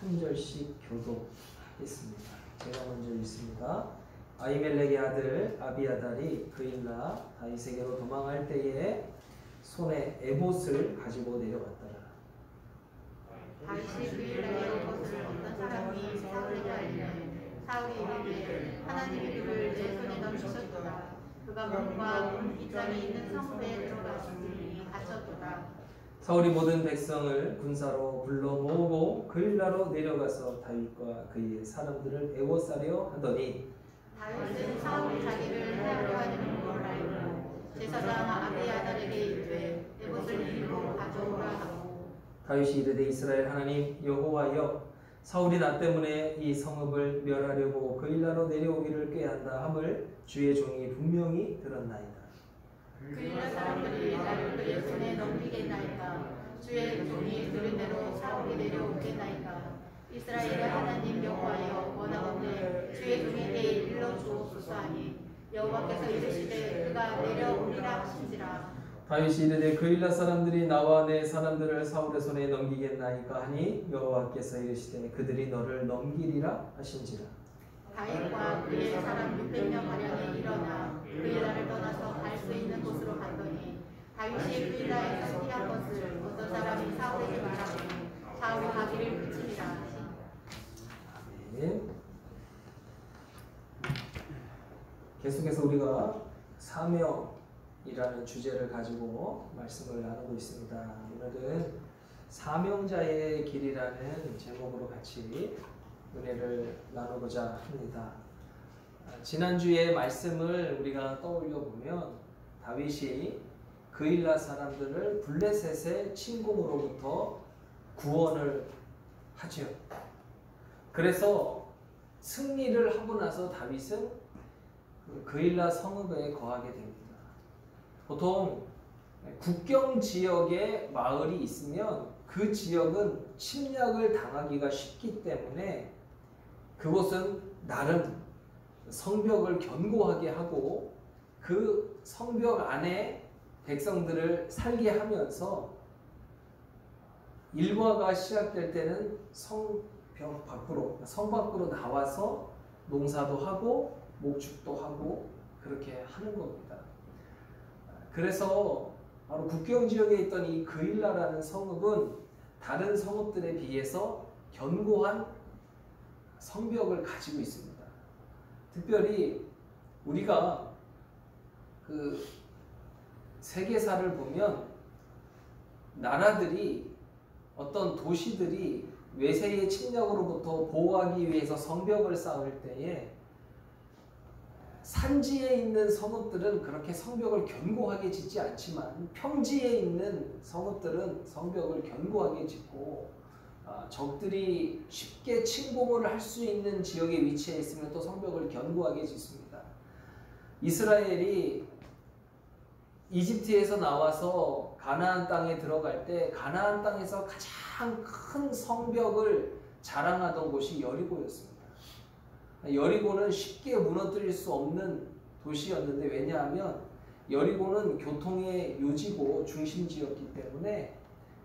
한 절씩 교독하겠습니다. 제가 먼저 읽습니다. 아히멜렉의 아들 아비아달이 그일라 다윗에게로 도망할 때에 손에 에봇을 가지고 내려갔더라. 다윗이 그일라에 에봇을 어떤 사람이 사울에게 알리매 사울이 이르되 하나님이 그를 내 손에 넘기셨도다. 그가 몸과 온 빗장이 있는 성읍에 들어갔으니 갇혔도다. 사울이 모든 백성을 군사로 불러 모으고 그일라로 내려가서 다윗과 그의 사람들을 에워싸려 하더니 다윗은 사울이 자기를 해하려 하는 걸 알고 제사장 아비아달에게 이르되 에봇을 이리로 가져오라 하고 다윗이 이르되 이스라엘 하나님 여호와여 사울이 나 때문에 이 성읍을 멸하려고 그일라로 내려오기를 꾀한다 함을 주의 종이 분명히 들었나이다. 그일라 사람들이 나를 그의 손에 넘기겠나이까. 주의 종이 들은 대로 사울이 내려오겠나이까. 이스라엘의 하나님 여호와여 원하건대 주의 종에게 일러 주옵소서 하니 여호와께서 이르시되 그가 내려오리라 하신지라. 다윗이 이르되 그일라 사람들이 나와 내 사람들을 사울의 손에 넘기겠나이까 하니 여호와께서 이르시되 그들이 너를 넘기리라 하신지라. 다윗과 그의 사람 600명 가량이 일어나 그일라를 떠나서 갈 수 있는 곳으로 갔더니 다윗이 그일라에서 피한 것을 어떤 사람이 사울에게 말하더니 사울이 가기를 그치니라. 아멘. 계속해서 우리가 사명이라는 주제를 가지고 말씀을 나누고 있습니다. 오늘은 사명자의 길이라는 제목으로 같이 은혜를 나누고자 합니다. 지난주의 말씀을 우리가 떠올려 보면 다윗이 그일라 사람들을 블레셋의 침공으로부터 구원을 하죠. 그래서 승리를 하고 나서 다윗은 그일라 성읍에 거하게 됩니다. 보통 국경 지역에 마을이 있으면 그 지역은 침략을 당하기가 쉽기 때문에 그곳은 나름 성벽을 견고하게 하고 그 성벽 안에 백성들을 살게 하면서 일과가 시작될 때는 성 밖으로 나와서 농사도 하고 목축도 하고 그렇게 하는 겁니다. 그래서 바로 국경 지역에 있던 이 그일라라는 성읍은 다른 성읍들에 비해서 견고한 성벽을 가지고 있습니다. 특별히 우리가 그 세계사를 보면 나라들이 어떤 도시들이 외세의 침략으로부터 보호하기 위해서 성벽을 쌓을 때에 산지에 있는 성읍들은 그렇게 성벽을 견고하게 짓지 않지만 평지에 있는 성읍들은 성벽을 견고하게 짓고 적들이 쉽게 침공을 할 수 있는 지역에 위치해 있으면 또 성벽을 견고하게 짓습니다. 이스라엘이 이집트에서 나와서 가나안 땅에 들어갈 때 가나안 땅에서 가장 큰 성벽을 자랑하던 곳이 여리고였습니다. 여리고는 쉽게 무너뜨릴 수 없는 도시였는데 왜냐하면 여리고는 교통의 요지고 중심지였기 때문에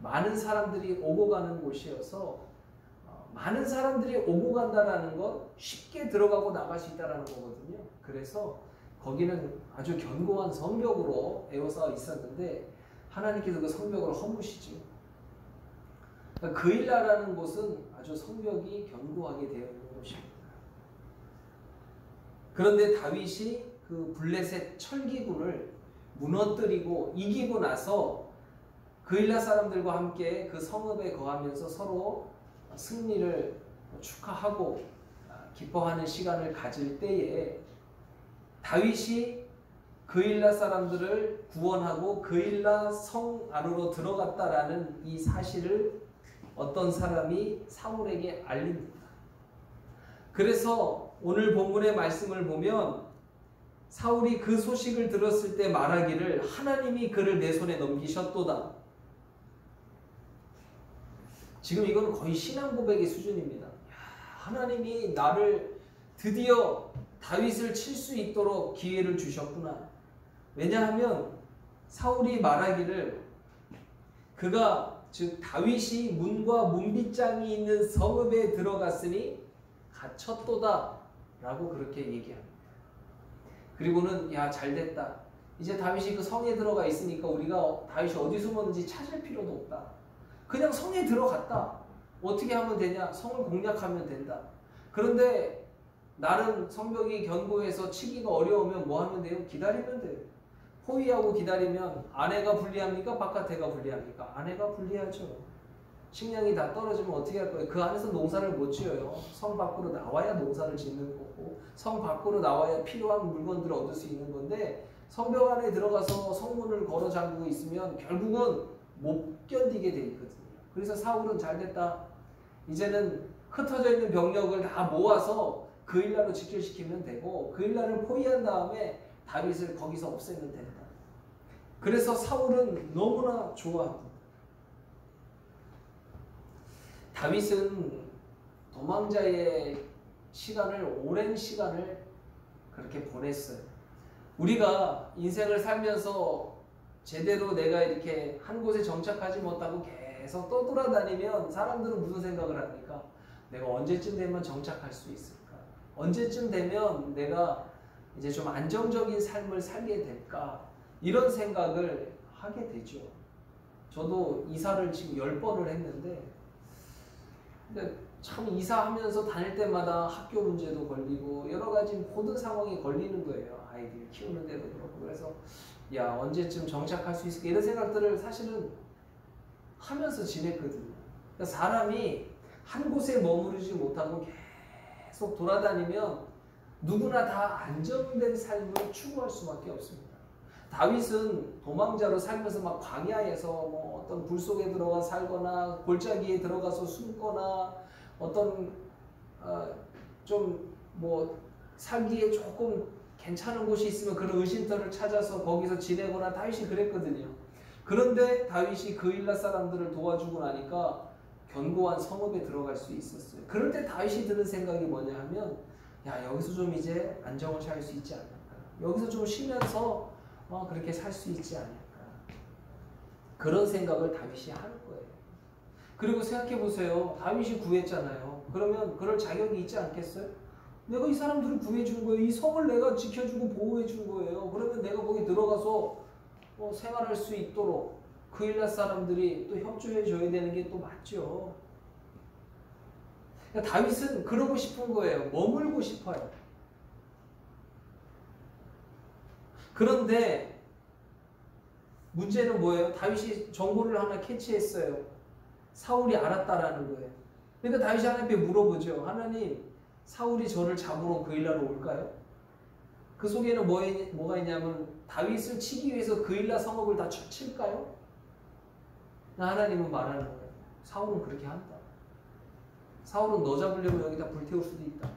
많은 사람들이 오고 가는 곳이어서 많은 사람들이 오고 간다라는 건 쉽게 들어가고 나갈 수 있다는 거거든요. 그래서 거기는 아주 견고한 성벽으로 에워싸여 있었는데 하나님께서 그 성벽을 허무시죠. 그러니까 그일라라는 곳은 아주 성벽이 견고하게 되어 있는 곳입니다. 그런데 다윗이 그 블레셋 철기군을 무너뜨리고 이기고 나서 그일라 사람들과 함께 그 성읍에 거하면서 서로 승리를 축하하고 기뻐하는 시간을 가질 때에 다윗이 그일라 사람들을 구원하고 그일라 성 안으로 들어갔다라는 이 사실을 어떤 사람이 사울에게 알립니다. 그래서 오늘 본문의 말씀을 보면 사울이 그 소식을 들었을 때 말하기를 하나님이 그를 내 손에 넘기셨도다. 지금 이거는 거의 신앙 고백의 수준입니다. 하나님이 나를 드디어 다윗을 칠 수 있도록 기회를 주셨구나. 왜냐하면 사울이 말하기를 그가 즉 다윗이 문과 문빗장이 있는 성읍에 들어갔으니 갇혔도다 라고 그렇게 얘기합니다. 그리고는 야 잘됐다. 이제 다윗이 그 성에 들어가 있으니까 우리가 다윗이 어디 숨었는지 찾을 필요도 없다. 그냥 성에 들어갔다. 어떻게 하면 되냐? 성을 공략하면 된다. 그런데 나름 성벽이 견고해서 치기가 어려우면 뭐 하면 돼요? 기다리면 돼요. 호위하고 기다리면 아내가 불리합니까? 바깥에가 불리합니까? 아내가 불리하죠. 식량이 다 떨어지면 어떻게 할 거예요? 그 안에서 농사를 못 지어요. 성 밖으로 나와야 농사를 짓는 거고 성 밖으로 나와야 필요한 물건들을 얻을 수 있는 건데 성벽 안에 들어가서 성문을 걸어 잠그고 있으면 결국은 못 견디게 돼 있거든요. 그래서 사울은 잘됐다. 이제는 흩어져 있는 병력을 다 모아서 그일라로 직결시키면 되고 그일라를 포위한 다음에 다윗을 거기서 없애면 된다. 그래서 사울은 너무나 좋아합니다. 다윗은 도망자의 시간을 오랜 시간을 그렇게 보냈어요. 우리가 인생을 살면서 제대로 내가 이렇게 한 곳에 정착하지 못하고 계속 떠돌아다니면 사람들은 무슨 생각을 합니까? 내가 언제쯤 되면 정착할 수 있을까? 언제쯤 되면 내가 이제 좀 안정적인 삶을 살게 될까? 이런 생각을 하게 되죠. 저도 이사를 지금 10번을 했는데 근데 참 이사하면서 다닐 때마다 학교 문제도 걸리고 여러 가지 모든 상황이 걸리는 거예요. 아이들 키우는 데도 그렇고. 그래서 야 언제쯤 정착할 수 있을까 이런 생각들을 사실은 하면서 지냈거든요. 그러니까 사람이 한 곳에 머무르지 못하고 계속 돌아다니면 누구나 다 안정된 삶을 추구할 수밖에 없습니다. 다윗은 도망자로 살면서 막 광야에서 뭐 어떤 불 속에 들어가 살거나 골짜기에 들어가서 숨거나 어떤 좀 뭐 살기에 조금 괜찮은 곳이 있으면 그런 의심터를 찾아서 거기서 지내거나 다윗이 그랬거든요. 그런데 다윗이 그일라 사람들을 도와주고 나니까 견고한 성읍에 들어갈 수 있었어요. 그럴 때 다윗이 드는 생각이 뭐냐 하면 야 여기서 좀 이제 안정을 찾을 수 있지 않을까. 여기서 좀 쉬면서 그렇게 살 수 있지 않을까. 그런 생각을 다윗이 하는 거예요. 그리고 생각해 보세요. 다윗이 구했잖아요. 그러면 그럴 자격이 있지 않겠어요? 내가 이 사람들을 구해준 거예요. 이 성을 내가 지켜주고 보호해준 거예요. 그러면 내가 거기 들어가서 생활할 수 있도록 그일라 사람들이 또 협조해 줘야 되는 게 또 맞죠. 그러니까 다윗은 그러고 싶은 거예요. 머물고 싶어요. 그런데 문제는 뭐예요? 다윗이 정보를 하나 캐치했어요. 사울이 알았다라는 거예요. 그러니까 다윗이 하나님께 물어보죠. 하나님, 사울이 저를 잡으러 그일라로 올까요? 그 속에는 뭐가 있냐면 다윗을 치기 위해서 그일라 성읍을 다 칠까요? 하나님은 말하는 거예요. 사울은 그렇게 한다. 사울은 너 잡으려면 여기다 불태울 수도 있다.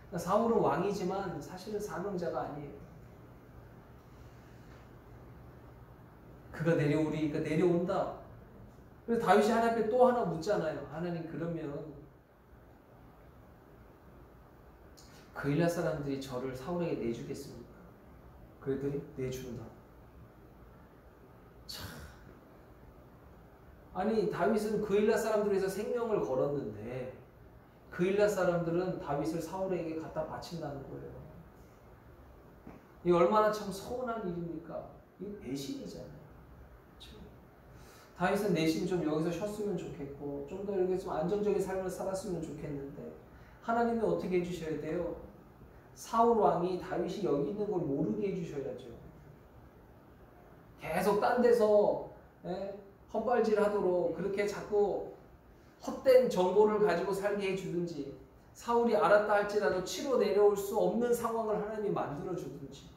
그러니까 사울은 왕이지만 사실은 사명자가 아니에요. 그가 내려오리니까 내려온다. 그래서 다윗이 하나님 앞에 또 하나 묻잖아요. 하나님 그러면 그일라 사람들이 저를 사울에게 내주겠습니까? 그랬더니 내준다. 참. 아니 다윗은 그일라 사람들에서 생명을 걸었는데 그일라 사람들은 다윗을 사울에게 갖다 바친다는 거예요. 이 얼마나 참 서운한 일입니까? 이 배신이잖아요. 그렇죠? 다윗은 내심 좀 여기서 쉬었으면 좋겠고 좀 더 이렇게 좀 안정적인 삶을 살았으면 좋겠는데 하나님이 어떻게 해주셔야 돼요? 사울 왕이 다윗이 여기 있는 걸 모르게 해주셔야죠. 계속 딴 데서 헛발질하도록 그렇게 자꾸 헛된 정보를 가지고 살게 해주든지 사울이 알았다 할지라도 치러 내려올 수 없는 상황을 하나님이 만들어주든지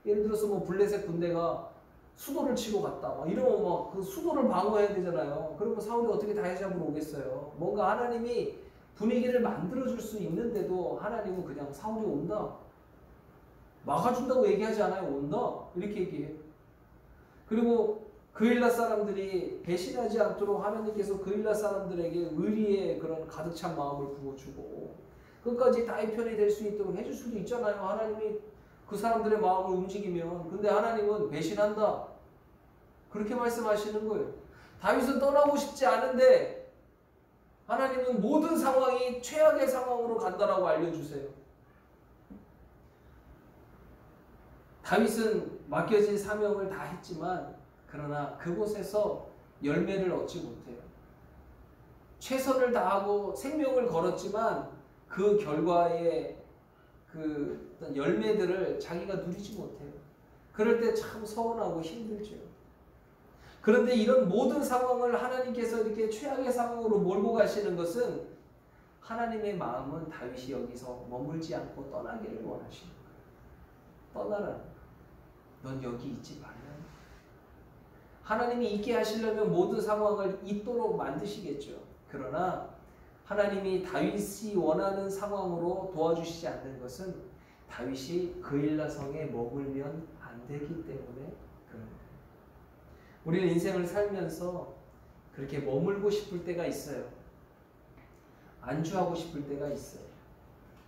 예를 들어서 뭐 블레셋 군대가 수도를 치고 갔다 막 이러면 막 그 수도를 방어해야 되잖아요. 그러면 사울이 어떻게 다시 잡으러 오겠어요? 뭔가 하나님이 분위기를 만들어줄 수 있는데도 하나님은 그냥 사울이 온다 막아준다고 얘기하지 않아요. 온다 이렇게 얘기해요. 그리고 그일라 사람들이 배신하지 않도록 하나님께서 그일라 사람들에게 의리의 그런 가득 찬 마음을 부어주고 끝까지 다윗 편이 될 수 있도록 해줄 수도 있잖아요. 하나님이 그 사람들의 마음을 움직이면. 근데 하나님은 배신한다 그렇게 말씀하시는 거예요. 다윗은 떠나고 싶지 않은데 하나님은 모든 상황이 최악의 상황으로 간다라고 알려주세요. 다윗은 맡겨진 사명을 다 했지만 그러나 그곳에서 열매를 얻지 못해요. 최선을 다하고 생명을 걸었지만 그 결과의 그 열매들을 자기가 누리지 못해요. 그럴 때 참 서운하고 힘들죠. 그런데 이런 모든 상황을 하나님께서 이렇게 최악의 상황으로 몰고 가시는 것은 하나님의 마음은 다윗이 여기서 머물지 않고 떠나기를 원하시는 거예요. 떠나라. 넌 여기 있지 말라. 하나님이 있게 하시려면 모든 상황을 있도록 만드시겠죠. 그러나 하나님이 다윗이 원하는 상황으로 도와주시지 않는 것은 다윗이 그일라 성에 머물면 안 되기 때문에 그런 거예요. 우리는 인생을 살면서 그렇게 머물고 싶을 때가 있어요. 안주하고 싶을 때가 있어요.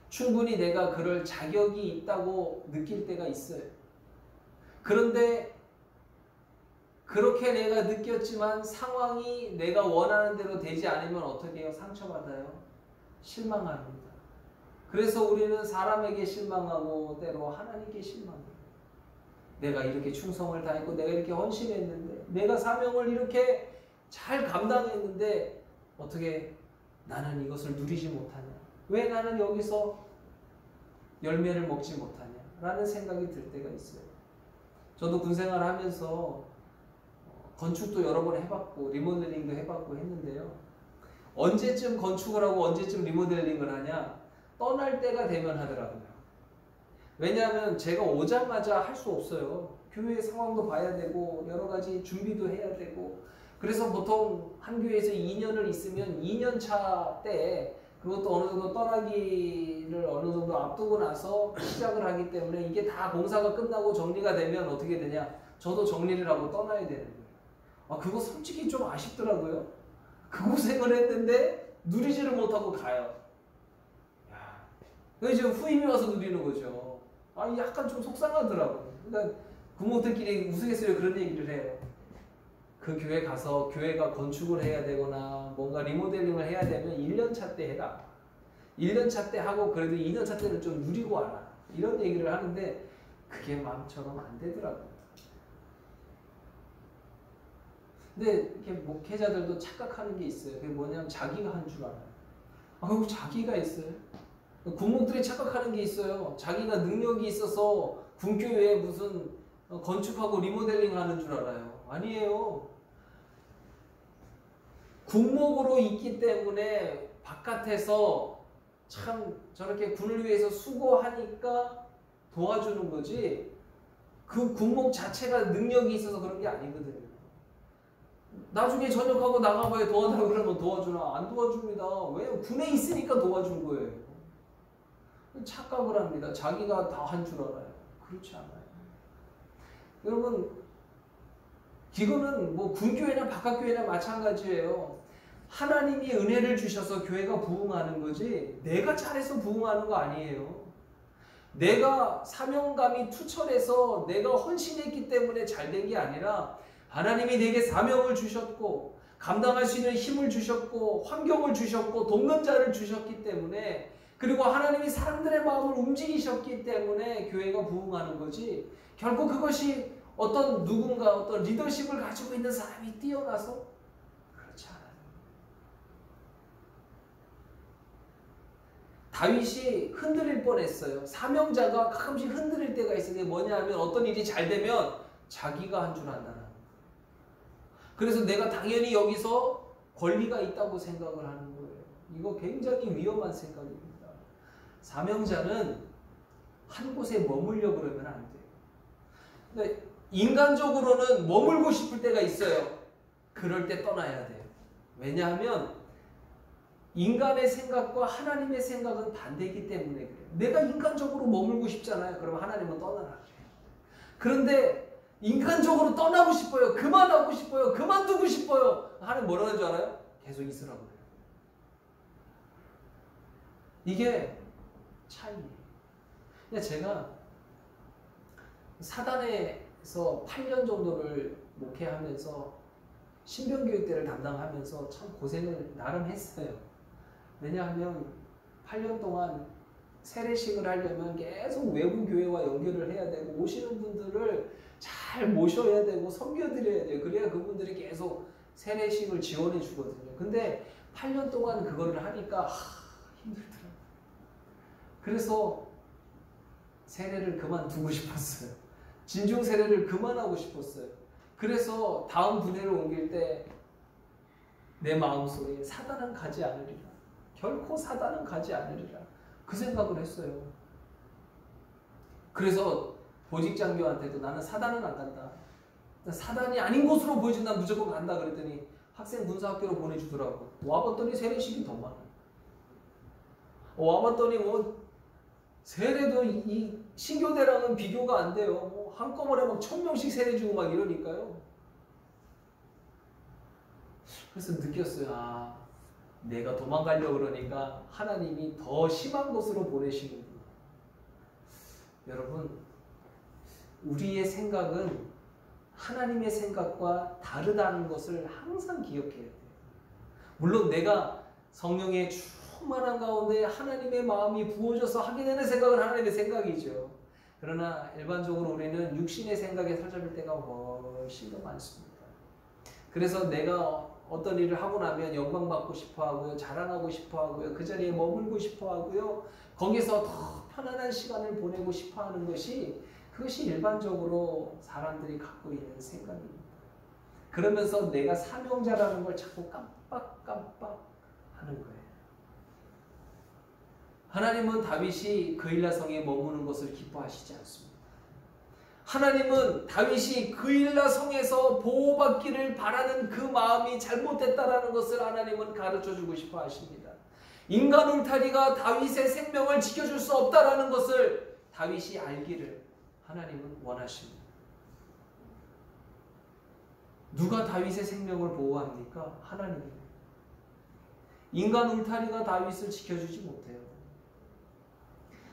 충분히 내가 그럴 자격이 있다고 느낄 때가 있어요. 그런데 그렇게 내가 느꼈지만 상황이 내가 원하는 대로 되지 않으면 어떻게 해요? 상처받아요. 실망합니다. 그래서 우리는 사람에게 실망하고 때로 하나님께 실망해요. 내가 이렇게 충성을 다했고 내가 이렇게 헌신했는데 내가 사명을 이렇게 잘 감당했는데 어떻게 나는 이것을 누리지 못하냐? 왜 나는 여기서 열매를 먹지 못하냐? 라는 생각이 들 때가 있어요. 저도 군생활을 하면서 건축도 여러 번 해봤고 리모델링도 해봤고 했는데요. 언제쯤 건축을 하고 언제쯤 리모델링을 하냐? 떠날 때가 되면 하더라고요. 왜냐하면 제가 오자마자 할 수 없어요. 교회 상황도 봐야 되고 여러 가지 준비도 해야 되고 그래서 보통 한 교회에서 2년을 있으면 2년차 때 그것도 어느 정도 떠나기를 어느 정도 앞두고 나서 시작을 하기 때문에 이게 다 공사가 끝나고 정리가 되면 어떻게 되냐? 저도 정리를 하고 떠나야 되는 거예요. 그거 솔직히 좀 아쉽더라고요. 그 고생을 했는데 누리지를 못하고 가요. 그래서 지금 후임이 와서 누리는 거죠. 약간 좀 속상하더라고요. 그러니까 부모들끼리 우스갯소리로 그런 얘기를 해요. 그 교회 가서 교회가 건축을 해야 되거나 뭔가 리모델링을 해야 되면 1년차 때 해라. 1년차 때 하고 그래도 2년차 때는 좀 누리고 와라. 이런 얘기를 하는데 그게 마음처럼 안 되더라고요. 근데 이렇게 목회자들도 착각하는 게 있어요. 그게 뭐냐면 자기가 한 줄 알아요. 그리고 자기가 있어요. 군목들이 착각하는 게 있어요. 자기가 능력이 있어서 군교회에 무슨 건축하고 리모델링 하는 줄 알아요. 아니에요. 군목으로 있기 때문에 바깥에서 참 저렇게 군을 위해서 수고하니까 도와주는 거지 그 군목 자체가 능력이 있어서 그런 게 아니거든요. 나중에 전역하고 나가봐야 도와달라고 그러면 도와주나? 안 도와줍니다. 왜냐면 군에 있으니까 도와준 거예요. 착각을 합니다. 자기가 다 한 줄 알아요. 그렇지 않아요. 여러분, 이거는 뭐 군교회나 바깥교회나 마찬가지예요. 하나님이 은혜를 주셔서 교회가 부흥하는 거지 내가 잘해서 부흥하는 거 아니에요. 내가 사명감이 투철해서 내가 헌신했기 때문에 잘된 게 아니라 하나님이 내게 사명을 주셨고 감당할 수 있는 힘을 주셨고 환경을 주셨고 돕는 자를 주셨기 때문에 그리고 하나님이 사람들의 마음을 움직이셨기 때문에 교회가 부흥하는 거지 결국 그것이 어떤 누군가 어떤 리더십을 가지고 있는 사람이 뛰어나서 그렇지 않아요. 다윗이 흔들릴 뻔했어요. 사명자가 가끔씩 흔들릴 때가 있어요. 그게 뭐냐 하면 어떤 일이 잘 되면 자기가 한 줄 안다는 거예요. 그래서 내가 당연히 여기서 권리가 있다고 생각을 하는 거예요. 이거 굉장히 위험한 생각입니다. 사명자는 한 곳에 머물려 그러면 안 돼요. 그러니까 인간적으로는 머물고 싶을 때가 있어요. 그럴 때 떠나야 돼요. 왜냐하면 인간의 생각과 하나님의 생각은 반대이기 때문에 그래요. 내가 인간적으로 머물고 싶잖아요. 그러면 하나님은 떠나라. 그런데 인간적으로 떠나고 싶어요. 그만하고 싶어요. 그만두고 싶어요. 하나님 뭐라고 하는 줄 알아요? 계속 있으라고 그래요. 이게 차이예요. 근데 제가 사단에서 8년 정도를 목회하면서 신병교육대를 담당하면서 참 고생을 나름 했어요. 왜냐하면 8년 동안 세례식을 하려면 계속 외부 교회와 연결을 해야 되고 오시는 분들을 잘 모셔야 되고 섬겨드려야 돼요. 그래야 그분들이 계속 세례식을 지원해 주거든요. 근데 8년 동안 그거를 하니까 힘들더라고요. 그래서 세례를 그만두고 싶었어요. 진중 세례를 그만하고 싶었어요. 그래서 다음 부대를 옮길 때 내 마음속에 사단은 가지 않으리라. 결코 사단은 가지 않으리라. 그 생각을 했어요. 그래서 보직장교한테도 나는 사단은 안 간다. 사단이 아닌 곳으로 보여준다. 무조건 간다 그랬더니 학생 군사학교로 보내주더라고. 와봤더니 세례식이 더 많아. 와봤더니 뭐 세례도 이 신교대랑은 비교가 안 돼요. 뭐 한꺼번에 막 1000명씩 세례 주고 막 이러니까요. 그래서 느꼈어요. 아, 내가 도망가려고 그러니까 하나님이 더 심한 곳으로 보내시는구나. 여러분, 우리의 생각은 하나님의 생각과 다르다는 것을 항상 기억해야 돼요. 물론 내가 성령의 충만한 가운데 하나님의 마음이 부어져서 하게 되는 생각은 하나님의 생각이죠. 그러나 일반적으로 우리는 육신의 생각에 사로잡힐 때가 훨씬 더 많습니다. 그래서 내가 어떤 일을 하고 나면 영광받고 싶어 하고요. 자랑하고 싶어 하고요. 그 자리에 머물고 싶어 하고요. 거기서 더 편안한 시간을 보내고 싶어 하는 것이 그것이 일반적으로 사람들이 갖고 있는 생각입니다. 그러면서 내가 사명자라는 걸 자꾸 깜빡깜빡 하는 거예요. 하나님은 다윗이 그일라 성에 머무는 것을 기뻐하시지 않습니다. 하나님은 다윗이 그일라 성에서 보호받기를 바라는 그 마음이 잘못됐다라는 것을 하나님은 가르쳐주고 싶어 하십니다. 인간 울타리가 다윗의 생명을 지켜줄 수 없다라는 것을 다윗이 알기를 하나님은 원하십니다. 누가 다윗의 생명을 보호합니까? 하나님입니다. 인간 울타리가 다윗을 지켜주지 못해요.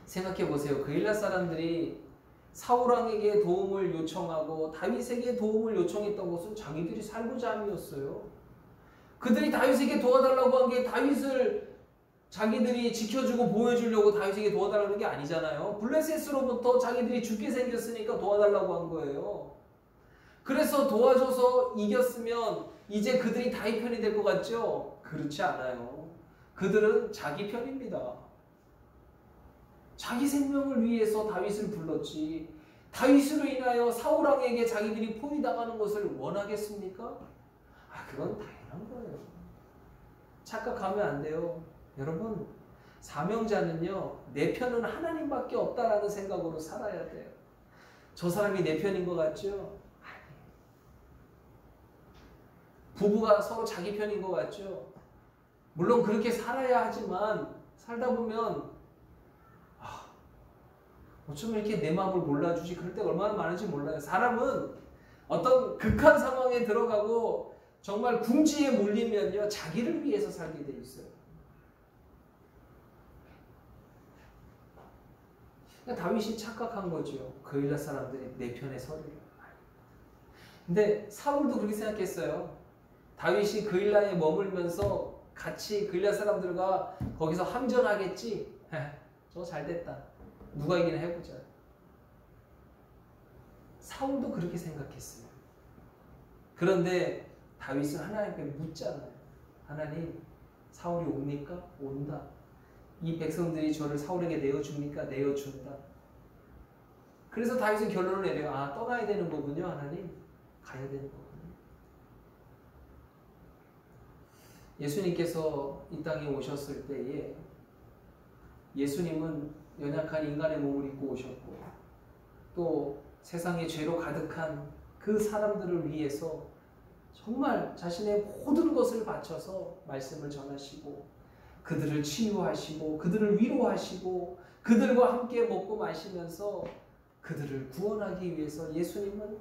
생각해 보세요. 그일라 사람들이 사울왕에게 도움을 요청하고 다윗에게 도움을 요청했던 것은 자기들이 살고자 함이었어요. 그들이 다윗에게 도와달라고 한 게 다윗을 자기들이 지켜주고 보여주려고 다윗에게 도와달라는 게 아니잖아요. 블레셋으로부터 자기들이 죽게 생겼으니까 도와달라고 한 거예요. 그래서 도와줘서 이겼으면 이제 그들이 다윗 편이 될 것 같죠? 그렇지 않아요. 그들은 자기 편입니다. 자기 생명을 위해서 다윗을 불렀지 다윗으로 인하여 사울왕에게 자기들이 포위당하는 것을 원하겠습니까? 그건 당연한 거예요. 착각하면 안 돼요. 여러분, 사명자는요, 내 편은 하나님밖에 없다라는 생각으로 살아야 돼요. 저 사람이 내 편인 것 같죠? 아니에요. 부부가 서로 자기 편인 것 같죠? 물론 그렇게 살아야 하지만 살다 보면 어쩌면 이렇게 내 마음을 몰라주지. 그럴 때가 얼마나 많은지 몰라요. 사람은 어떤 극한 상황에 들어가고 정말 궁지에 몰리면요, 자기를 위해서 살게 돼 있어요. 그러니까 다윗이 착각한 거죠. 그일라 사람들이 내 편에 서리라. 근데 사울도 그렇게 생각했어요. 다윗이 그일라에 머물면서 같이 그일라 사람들과 거기서 함전하겠지. 저거 잘됐다. 누가 이기나 해보자. 사울도 그렇게 생각했어요. 그런데 다윗은 하나님께 묻잖아요. 하나님, 사울이 옵니까? 온다. 이 백성들이 저를 사울에게 내어줍니까? 내어준다. 그래서 다윗은 결론을 내려요. 떠나야 되는 거군요. 하나님, 가야 되는 거군요. 예수님께서 이 땅에 오셨을 때에 예수님은 연약한 인간의 몸을 입고 오셨고 또 세상에 죄로 가득한 그 사람들을 위해서 정말 자신의 모든 것을 바쳐서 말씀을 전하시고 그들을 치유하시고 그들을 위로하시고 그들과 함께 먹고 마시면서 그들을 구원하기 위해서 예수님은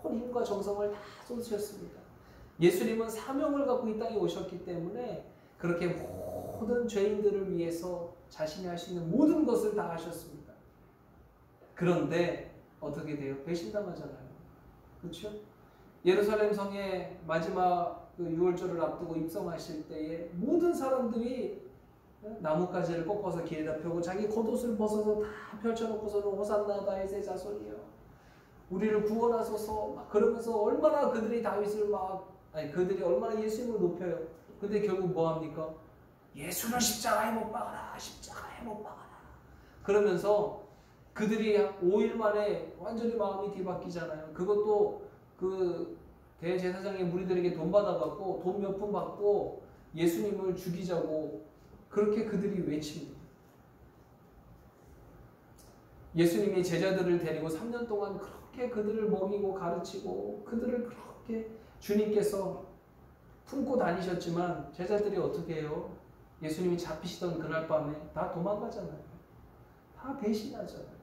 온 힘과 정성을 다 쏟으셨습니다. 예수님은 사명을 갖고 이 땅에 오셨기 때문에 그렇게 모든 죄인들을 위해서 자신이 할 수 있는 모든 것을 다 하셨습니다. 그런데 어떻게 돼요? 배신당하잖아요. 그렇죠? 예루살렘 성에 마지막 그 6월절을 앞두고 입성하실 때에 모든 사람들이 나뭇가지를 꺾어서 길에다 펴고 자기 겉옷을 벗어서 다 펼쳐놓고서는 호산나 다윗의 자손이여 우리를 구원하소서 막 그러면서 얼마나 그들이 다윗을 그들이 얼마나 예수님을 높여요. 근데 결국 뭐 합니까? 예수는 십자가에 못 박아라, 십자가에 못 박아라. 그러면서 그들이 5일 만에 완전히 마음이 뒤바뀌잖아요. 그것도 그 대제사장의 무리들에게 돈 받아갖고 돈 몇 푼 받고 예수님을 죽이자고 그렇게 그들이 외칩니다. 예수님이 제자들을 데리고 3년 동안 그렇게 그들을 먹이고 가르치고 그들을 그렇게 주님께서 품고 다니셨지만 제자들이 어떻게 해요? 예수님이 잡히시던 그날 밤에 다 도망가잖아요. 다 배신하잖아요.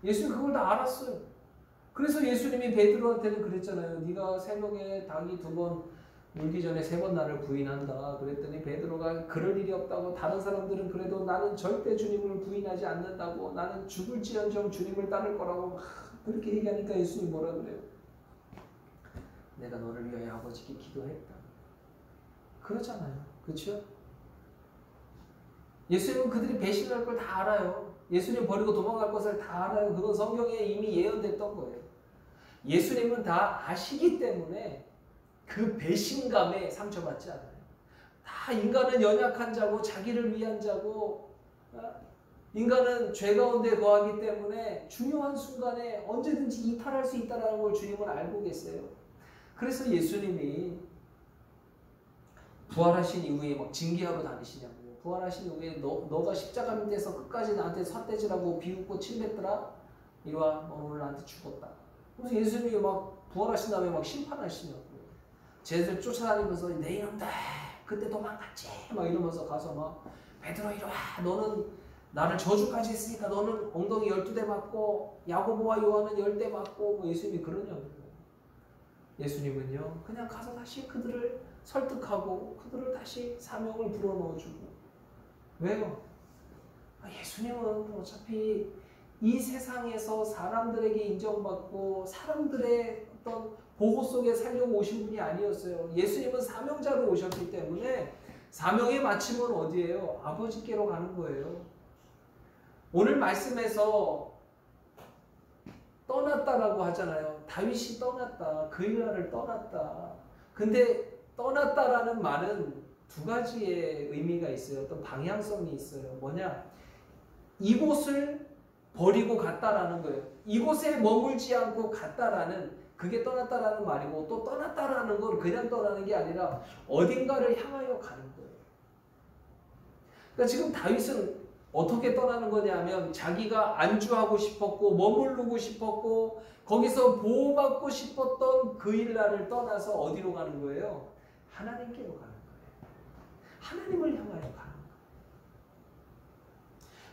예수님 그걸 다 알았어요. 그래서 예수님이 베드로한테는 그랬잖아요. 네가 새벽에 닭이 2번 울기 전에 3번 나를 부인한다. 그랬더니 베드로가 그럴 일이 없다고 다른 사람들은 그래도 나는 절대 주님을 부인하지 않는다고 나는 죽을지언정 주님을 따를 거라고 막 그렇게 얘기하니까 예수님이 뭐라 그래요? 내가 너를 위하여 아버지께 기도했다. 그러잖아요. 그렇죠? 예수님은 그들이 배신할 걸 다 알아요. 예수님 버리고 도망갈 것을 다 알아요. 그건 성경에 이미 예언됐던 거예요. 예수님은 다 아시기 때문에 그 배신감에 상처받지 않아요. 다 인간은 연약한 자고 자기를 위한 자고 인간은 죄 가운데 거하기 때문에 중요한 순간에 언제든지 이탈할 수 있다는 걸 주님은 알고 계세요. 그래서 예수님이 부활하신 이후에 막 징계하러 다니시냐고. 부활하신 이후에 너가 십자가 밑에서 끝까지 나한테 삿대질하고 비웃고 침뱉더라. 이리와 너 오늘 나한테 죽었다. 그래서 예수님이 막 부활하신 다음에 막 심판하시냐고. 쟤들 쫓아다니면서 내 이놈들 그때 도망갔지 막 이러면서 가서 막 베드로 이리 와 너는 나를 저주까지 했으니까 너는 엉덩이 12대 맞고 야고보와 요한은 10대 맞고 뭐 예수님이 그러냐고. 예수님은요 그냥 가서 다시 그들을 설득하고 그들을 다시 사명을 불어넣어주고. 왜요? 예수님은 어차피 이 세상에서 사람들에게 인정받고 사람들의 어떤 보호 속에 살려고 오신 분이 아니었어요. 예수님은 사명자로 오셨기 때문에 사명의 마침은 어디예요? 아버지께로 가는 거예요. 오늘 말씀에서 떠났다라고 하잖아요. 다윗이 떠났다. 그일라를 떠났다. 근데 떠났다라는 말은 2가지의 의미가 있어요. 어떤 방향성이 있어요. 뭐냐? 이곳을 버리고 갔다라는 거예요. 이곳에 머물지 않고 갔다라는 그게 떠났다라는 말이고 또 떠났다라는 건 그냥 떠나는 게 아니라 어딘가를 향하여 가는 거예요. 그러니까 지금 다윗은 어떻게 떠나는 거냐면 자기가 안주하고 싶었고 머무르고 싶었고 거기서 보호받고 싶었던 그일라를 떠나서 어디로 가는 거예요? 하나님께로 가는 거예요. 하나님을 향하여 가는 거예요.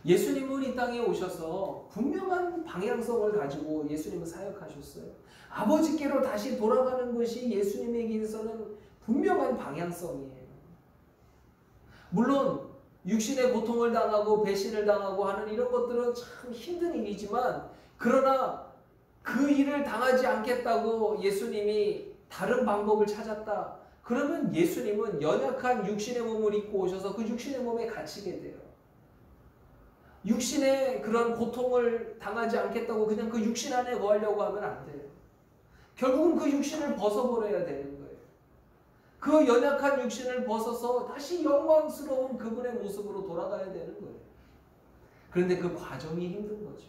예수님은 이 땅에 오셔서 분명한 방향성을 가지고 예수님은 사역하셨어요. 아버지께로 다시 돌아가는 것이 예수님에게 있어서는 분명한 방향성이에요. 물론 육신의 고통을 당하고 배신을 당하고 하는 이런 것들은 참 힘든 일이지만 그러나 그 일을 당하지 않겠다고 예수님이 다른 방법을 찾았다. 그러면 예수님은 연약한 육신의 몸을 입고 오셔서 그 육신의 몸에 갇히게 돼요. 육신의 그런 고통을 당하지 않겠다고 그냥 그 육신 안에 거하려고 하면 안 돼요. 결국은 그 육신을 벗어버려야 되는 거예요. 그 연약한 육신을 벗어서 다시 영광스러운 그분의 모습으로 돌아가야 되는 거예요. 그런데 그 과정이 힘든 거죠.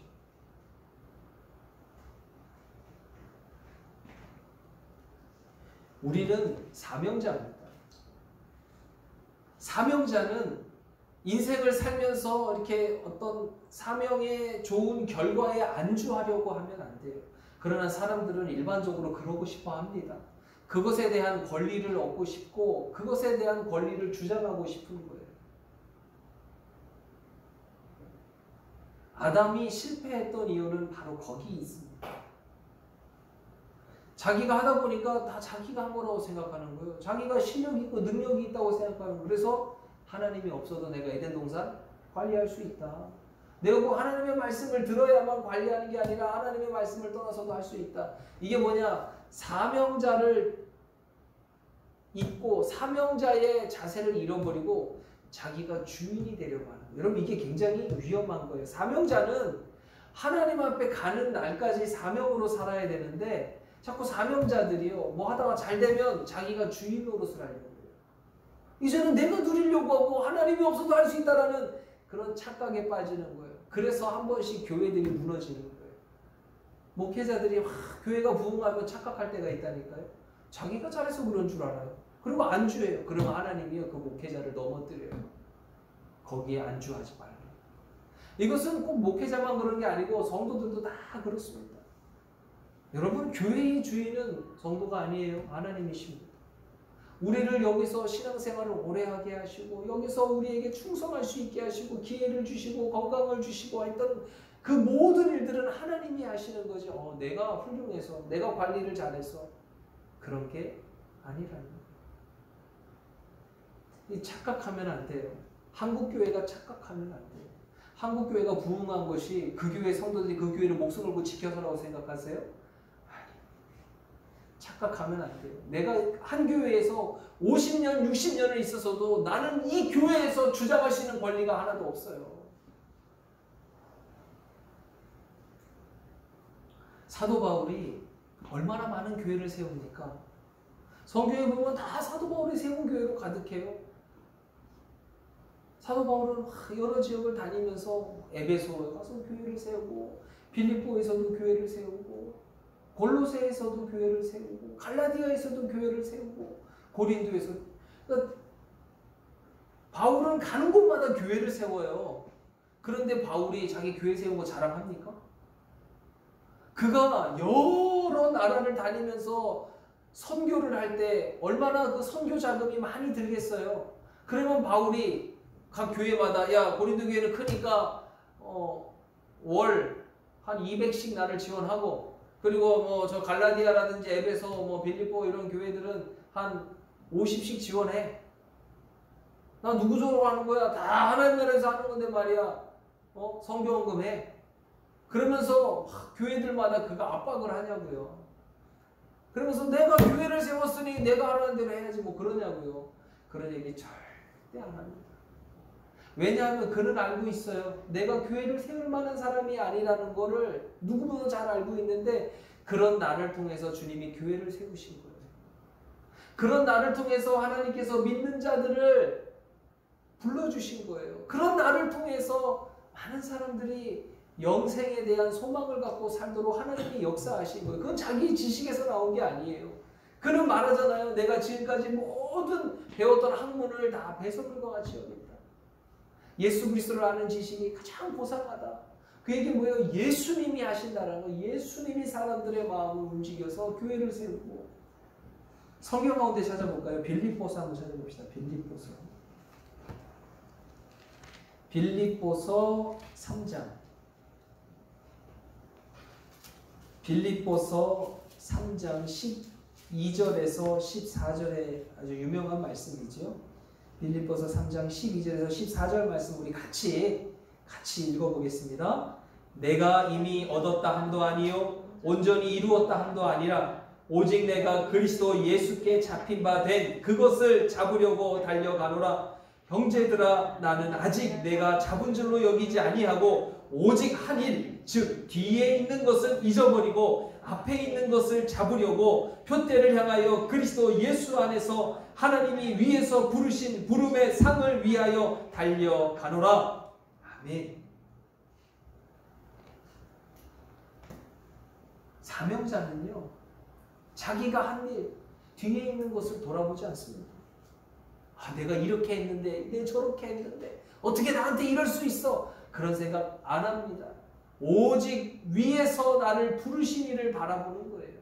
우리는 사명자입니다. 사명자는 인생을 살면서 이렇게 어떤 사명의 좋은 결과에 안주하려고 하면 안 돼요. 그러나 사람들은 일반적으로 그러고 싶어 합니다. 그것에 대한 권리를 얻고 싶고 그것에 대한 권리를 주장하고 싶은 거예요. 아담이 실패했던 이유는 바로 거기 있습니다. 자기가 하다 보니까 다 자기가 한 거라고 생각하는 거예요. 자기가 실력이 있고 능력이 있다고 생각하는 거예요. 그래서 하나님이 없어도 내가 에덴 동산 관리할 수 있다. 내가 뭐 하나님의 말씀을 들어야만 관리하는 게 아니라 하나님의 말씀을 떠나서도 할 수 있다. 이게 뭐냐? 사명자를 잊고 사명자의 자세를 잃어버리고 자기가 주인이 되려고 하는 거예요. 여러분 이게 굉장히 위험한 거예요. 사명자는 하나님 앞에 가는 날까지 사명으로 살아야 되는데 자꾸 사명자들이요 뭐 하다가 잘 되면 자기가 주인 노릇을 하려고 해요. 이제는 내가 누리려고 하고 하나님이 없어도 할 수 있다라는 그런 착각에 빠지는 거예요. 그래서 한 번씩 교회들이 무너지는 거예요. 목회자들이 교회가 부흥하면 착각할 때가 있다니까요. 자기가 잘해서 그런 줄 알아요. 그리고 안주해요. 그러면 하나님이요 그 목회자를 넘어뜨려요. 거기에 안주하지 말라. 이것은 꼭 목회자만 그런 게 아니고 성도들도 다 그렇습니다. 여러분 교회의 주인은 성도가 아니에요. 하나님이십니다. 우리를 여기서 신앙생활을 오래 하게 하시고 여기서 우리에게 충성할 수 있게 하시고 기회를 주시고 건강을 주시고 했던 그 모든 일들은 하나님이 하시는 거죠. 내가 훌륭해서 내가 관리를 잘해서 그런 게 아니라는 거예요. 이 착각하면 안 돼요. 한국교회가 착각하면 안 돼요. 한국교회가 부흥한 것이 그 교회 성도들이 그 교회를 목숨 걸고 지켜서라고 생각하세요? 착각하면 안 돼요. 내가 한 교회에서 50년, 60년을 있어서도 나는 이 교회에서 주장할 수 있는 권리가 하나도 없어요. 사도 바울이 얼마나 많은 교회를 세웁니까? 성경에 보면 다 사도 바울이 세운 교회로 가득해요. 사도 바울은 여러 지역을 다니면서 에베소에 가서 교회를 세우고 빌립보에서도 교회를 세우고 골로새에서도 교회를 세우고 갈라디아에서도 교회를 세우고 고린도에서 그러니까 바울은 가는 곳마다 교회를 세워요. 그런데 바울이 자기 교회 세운 거 자랑합니까? 그가 여러 나라를 다니면서 선교를 할 때 얼마나 그 선교 자금이 많이 들겠어요. 그러면 바울이 각 교회마다 야 고린도 교회는 크니까 월 한 200씩 나를 지원하고 그리고 뭐 저 갈라디아라든지 에베소 뭐 빌립보 이런 교회들은 한 50씩 지원해. 나 누구 조로 하는 거야? 다 하나님 나라에서 하는 건데 말이야. 성교원금 해. 그러면서 교회들마다 그가 압박을 하냐고요. 그러면서 내가 교회를 세웠으니 내가 하라는 대로 해야지 뭐 그러냐고요. 그런 얘기 절대 안 합니다. 왜냐하면 그는 알고 있어요. 내가 교회를 세울 만한 사람이 아니라는 거를 누구보다 잘 알고 있는데 그런 나를 통해서 주님이 교회를 세우신 거예요. 그런 나를 통해서 하나님께서 믿는 자들을 불러주신 거예요. 그런 나를 통해서 많은 사람들이 영생에 대한 소망을 갖고 살도록 하나님이 역사하신 거예요. 그건 자기 지식에서 나온 게 아니에요. 그는 말하잖아요. 내가 지금까지 모든 배웠던 학문을 다 배설물과 같이 여긴다. 예수 그리스도를 아는 지식이 가장 고상하다. 그 얘기 뭐예요? 예수님이 하신다라는 거. 예수님이 사람들의 마음을 움직여서 교회를 세우고. 성경 가운데 찾아볼까요? 빌립보서 한번 찾아봅시다. 빌립보서 3장. 빌립보서 3장 12절에서 14절의 아주 유명한 말씀이죠. 빌립보서 3장 12절에서 14절 말씀 우리 같이 읽어보겠습니다. 내가 이미 얻었다 함도 아니요 온전히 이루었다 함도 아니라 오직 내가 그리스도 예수께 잡힌 바 된 그것을 잡으려고 달려가노라. 형제들아 나는 아직 내가 잡은 줄로 여기지 아니하고 오직 한 일 즉 뒤에 있는 것을 잊어버리고 앞에 있는 것을 잡으려고 표대를 향하여 그리스도 예수 안에서 하나님이 위에서 부르신 부름의 상을 위하여 달려가노라. 아멘. 사명자는요 자기가 한 일 뒤에 있는 것을 돌아보지 않습니다. 내가 이렇게 했는데 내가 저렇게 했는데 어떻게 나한테 이럴 수 있어? 그런 생각 안 합니다. 오직 위에서 나를 부르신 이를 바라보는 거예요.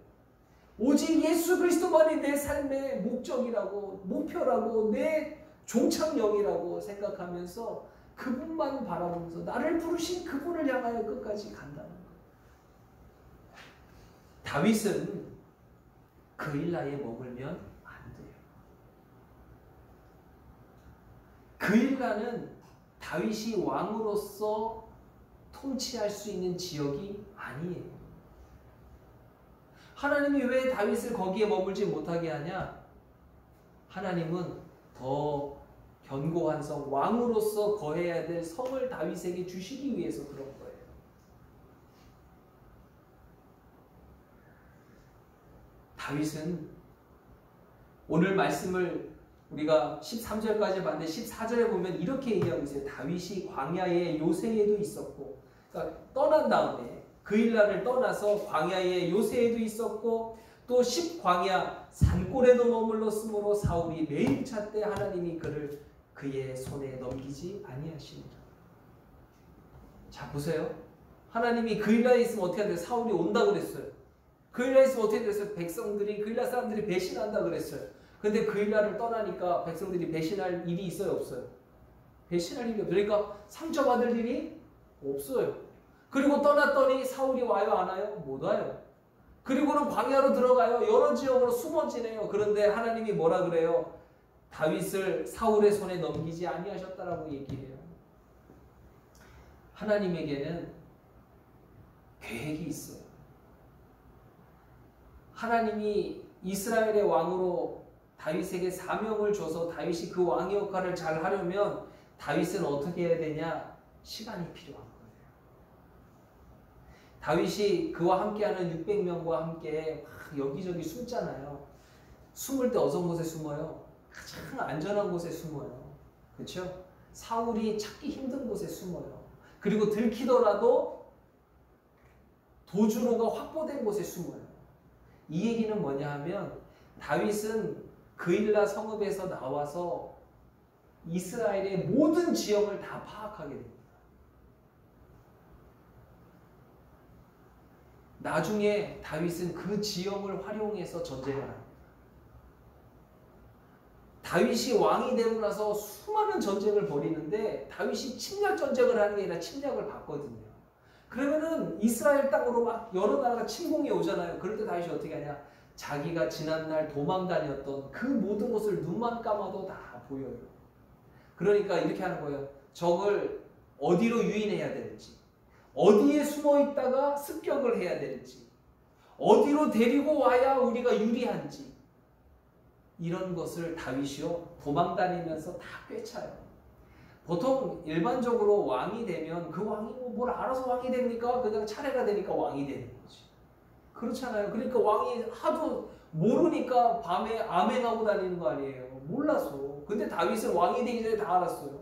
오직 예수 그리스도만이 내 삶의 목적이라고 목표라고 내 종착역이라고 생각하면서 그분만 바라보면서 나를 부르신 그분을 향하여 끝까지 간다는 거예요. 다윗은 그 일나에 머물면 안 돼요. 그 일나는 다윗이 왕으로서 통치할 수 있는 지역이 아니에요. 하나님이 왜 다윗을 거기에 머물지 못하게 하냐? 하나님은 더 견고한 성, 왕으로서 거해야 될 성을 다윗에게 주시기 위해서 그런 거예요. 다윗은 오늘 말씀을 우리가 13절까지 봤는데 14절에 보면 이렇게 얘기하고 있어요. 다윗이 광야의 요새에도 있었고, 그러니까 떠난 다음에 그일라를 떠나서 광야의 요새에도 있었고 또 10광야 산골에도 머물렀으므로 사울이 매일 찾되 하나님이 그를 그의 손에 넘기지 아니하시니라. 자 보세요. 하나님이 그일라에 있으면 어떻게 해야 돼요? 사울이 온다 그랬어요. 그일라에 있으면 어떻게 됐어요? 백성들이 그일라 사람들이 배신한다 그랬어요. 근데 그일라를 떠나니까 백성들이 배신할 일이 있어요? 없어요? 배신할 일이 없어요. 그러니까 상처받을 일이 없어요. 그리고 떠났더니 사울이 와요 안 와요? 못 와요. 그리고는 광야로 들어가요. 여러 지역으로 숨어 지내요. 그런데 하나님이 뭐라 그래요? 다윗을 사울의 손에 넘기지 아니하셨다라고 얘기해요. 하나님에게는 계획이 있어요. 하나님이 이스라엘의 왕으로 다윗에게 사명을 줘서 다윗이 그 왕의 역할을 잘 하려면 다윗은 어떻게 해야 되냐? 시간이 필요한 거예요. 다윗이 그와 함께하는 600명과 함께 막 여기저기 숨잖아요. 숨을 때 어떤 곳에 숨어요? 가장 안전한 곳에 숨어요. 그렇죠? 사울이 찾기 힘든 곳에 숨어요. 그리고 들키더라도 도주로가 확보된 곳에 숨어요. 이 얘기는 뭐냐 하면 다윗은 그일라 성읍에서 나와서 이스라엘의 모든 지형을 다 파악하게 됩니다. 나중에 다윗은 그 지형을 활용해서 전쟁을 합니다. 다윗이 왕이 되고 나서 수많은 전쟁을 벌이는데 다윗이 침략 전쟁을 하는 게 아니라 침략을 받거든요. 그러면은 이스라엘 땅으로 막 여러 나라가 침공해 오잖아요. 그럴 때 다윗이 어떻게 하냐? 자기가 지난날 도망 다녔던 그 모든 것을 눈만 감아도 다 보여요. 그러니까 이렇게 하는 거예요. 적을 어디로 유인해야 될지, 어디에 숨어 있다가 습격을 해야 될지, 어디로 데리고 와야 우리가 유리한지, 이런 것을 다윗이요 도망 다니면서 다 꿰차요. 보통 일반적으로 왕이 되면 그 왕이 뭘 알아서 왕이 됩니까? 그냥 차례가 되니까 왕이 되는 거지. 그렇잖아요. 그러니까 왕이 하도 모르니까 밤에 아멘하고 다니는 거 아니에요. 몰라서. 근데 다윗은 왕이 되기 전에 다 알았어요.